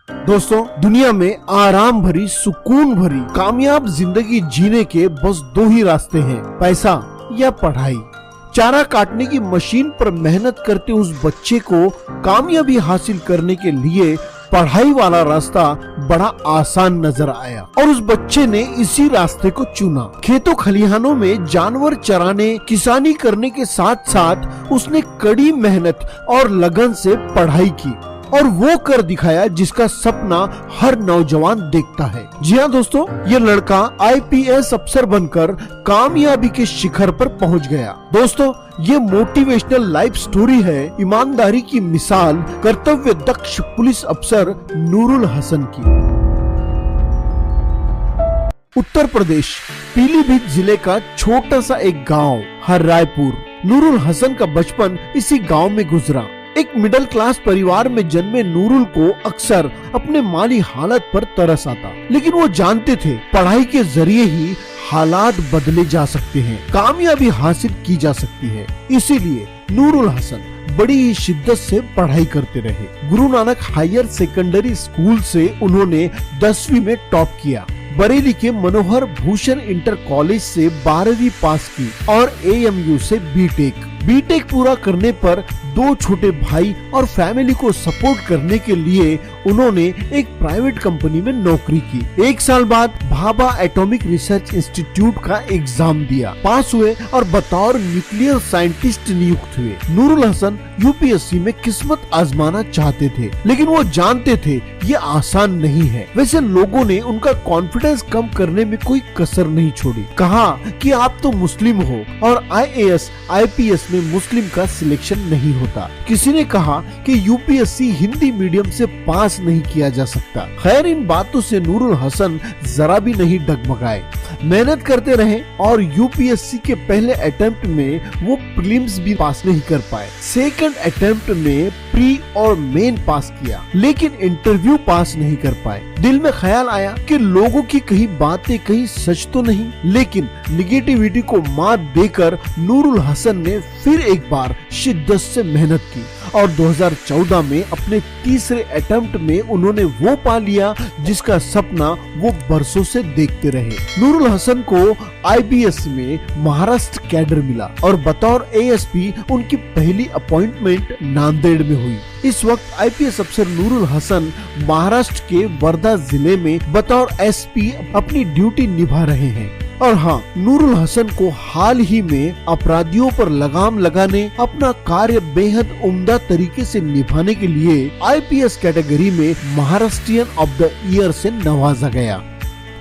दोस्तों, दुनिया में आराम भरी, सुकून भरी, कामयाब जिंदगी जीने के बस दो ही रास्ते हैं, पैसा या पढ़ाई। चारा काटने की मशीन पर मेहनत करते उस बच्चे को कामयाबी हासिल करने के लिए पढ़ाई वाला रास्ता बड़ा आसान नजर आया और उस बच्चे ने इसी रास्ते को चुना। खेतों खलिहानों में जानवर चराने, किसानी करने के साथ साथ उसने कड़ी मेहनत और लगन से पढ़ाई की और वो कर दिखाया जिसका सपना हर नौजवान देखता है। जी हाँ दोस्तों, ये लड़का आईपीएस अफसर बनकर कामयाबी के शिखर पर पहुंच गया। दोस्तों, ये मोटिवेशनल लाइफ स्टोरी है ईमानदारी की मिसाल कर्तव्य दक्ष पुलिस अफसर नूरुल हसन की। उत्तर प्रदेश पीलीभीत जिले का छोटा सा एक गांव हररायपुर। नूरुल हसन का बचपन इसी गांव में गुजरा। एक मिडिल क्लास परिवार में जन्मे नूरुल को अक्सर अपने माली हालत पर तरस आता, लेकिन वो जानते थे पढ़ाई के जरिए ही हालात बदले जा सकते हैं, कामयाबी हासिल की जा सकती है। इसीलिए नूरुल हसन बड़ी ही शिद्दत से पढ़ाई करते रहे। Guru Nanak higher secondary school से उन्होंने 10वीं में टॉप किया। बरेली के मनोहर भूषण इंटर कॉलेज से 12वीं पास की और एएमयू से बीटेक पूरा करने पर दो छोटे भाई और फैमिली को सपोर्ट करने के लिए उन्होंने एक प्राइवेट कंपनी में नौकरी की। एक साल बाद भाभा एटॉमिक रिसर्च इंस्टीट्यूट का एग्जाम दिया, पास हुए और बतौर न्यूक्लियर साइंटिस्ट नियुक्त हुए। नूरुल हसन यूपीएससी में किस्मत आजमाना चाहते थे, लेकिन वो जानते थे ये आसान नहीं है। वैसे लोगों ने उनका कॉन्फिडेंस कम करने में कोई कसर नहीं छोड़ी। कहा कि आप तो मुस्लिम हो और आईएएस आईपीएस में मुस्लिम का सिलेक्शन नहीं होता। किसी ने कहा कि यूपीएससी हिंदी मीडियम से पास नहीं किया जा सकता। खैर, इन बातों से नूरुल हसन जरा भी नहीं डगमगाए, मेहनत करते रहे और यूपीएससी के पहले अटेम्प्ट में वो प्रीलिम्स भी पास नहीं कर पाए। सेकंड अटेम्प्ट में प्री और मेन पास किया, लेकिन इंटरव्यू पास नहीं कर पाए। दिल में ख्याल आया कि लोगों की कहीं बातें कहीं सच तो नहीं, लेकिन निगेटिविटी को मात देकर नूरुल हसन ने फिर एक बार शिद्दत से मेहनत की और 2014 में अपने तीसरे अटेम्प्ट में उन्होंने वो पा लिया जिसका सपना वो बरसों से देखते रहे। नूरुल हसन को आईबीएस में महाराष्ट्र कैडर मिला और बतौर एएसपी उनकी पहली अपॉइंटमेंट नांदेड़ में हुई। इस वक्त आईपीएस अफसर नूरुल हसन महाराष्ट्र के वर्धा जिले में बतौर एसपी अपनी ड्यूटी निभा रहे हैं। और हाँ, नूरुल हसन को हाल ही में अपराधियों पर लगाम लगाने, अपना कार्य बेहद उम्दा तरीके से निभाने के लिए आईपीएस कैटेगरी में महाराष्ट्रियन ऑफ द ईयर से नवाजा गया।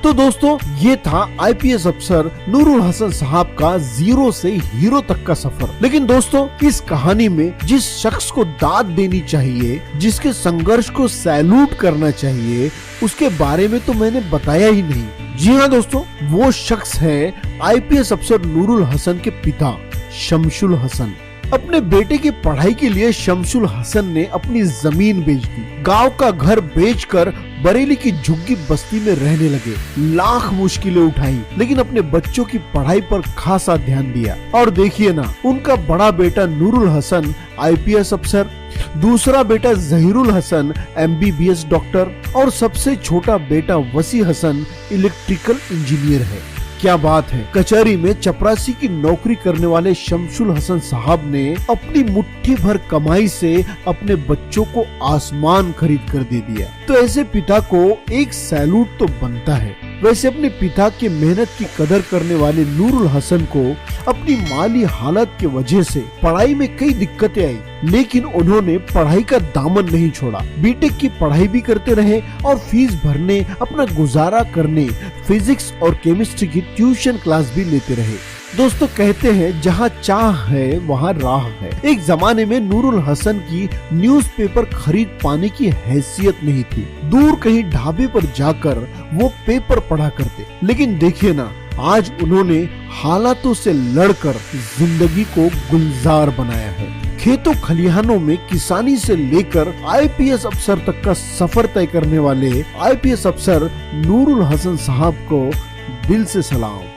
तो दोस्तों, ये था आईपीएस अफसर नूरुल हसन साहब का जीरो से हीरो तक का सफर। लेकिन दोस्तों, इस कहानी में जिस शख्स को दाद देनी चाहिए, जिसके संघर्ष को सैल्यूट करना चाहिए, उसके बारे में तो मैंने बताया ही नहीं। जी हाँ दोस्तों, वो शख्स है आईपीएस अफसर नूरुल हसन के पिता शमशुल हसन। अपने बेटे की पढ़ाई के लिए शमशुल हसन ने अपनी जमीन बेच दी, गांव का घर बेचकर बरेली की झुग्गी बस्ती में रहने लगे। लाख मुश्किलें उठाई, लेकिन अपने बच्चों की पढ़ाई पर खासा ध्यान दिया। और देखिए ना, उनका बड़ा बेटा नूरुल हसन आईपीएस अफसर, दूसरा बेटा जहीरुल हसन एमबीबीएस डॉक्टर और सबसे छोटा बेटा वसी हसन इलेक्ट्रिकल इंजीनियर है। क्या बात है। कचहरी में चपरासी की नौकरी करने वाले शमशुल हसन साहब ने अपनी मुट्ठी भर कमाई से अपने बच्चों को आसमान खरीद कर दे दिया। तो ऐसे पिता को एक सैल्यूट तो बनता है। वैसे अपने पिता की मेहनत की कदर करने वाले नूरुल हसन को अपनी माली हालत की वजह से पढ़ाई में कई दिक्कतें आई, लेकिन उन्होंने पढ़ाई का दामन नहीं छोड़ा। बीटेक की पढ़ाई भी करते रहे और फीस भरने, अपना गुजारा करने फिजिक्स और केमिस्ट्री की ट्यूशन क्लास भी लेते रहे। दोस्तों, कहते हैं जहाँ चाह है वहाँ राह है। एक जमाने में नूरुल हसन की न्यूज़पेपर खरीद पाने की हैसियत नहीं थी। दूर कहीं ढाबे पर जाकर वो पेपर पढ़ा करते। लेकिन देखिए ना, आज उन्होंने हालातों से लड़कर जिंदगी को गुलजार बनाया है। खेतों खलिहानों में किसानी से लेकर आईपीएस अफसर तक का सफर तय करने वाले आईपीएस अफसर नूरुल हसन साहब को दिल से सलाम।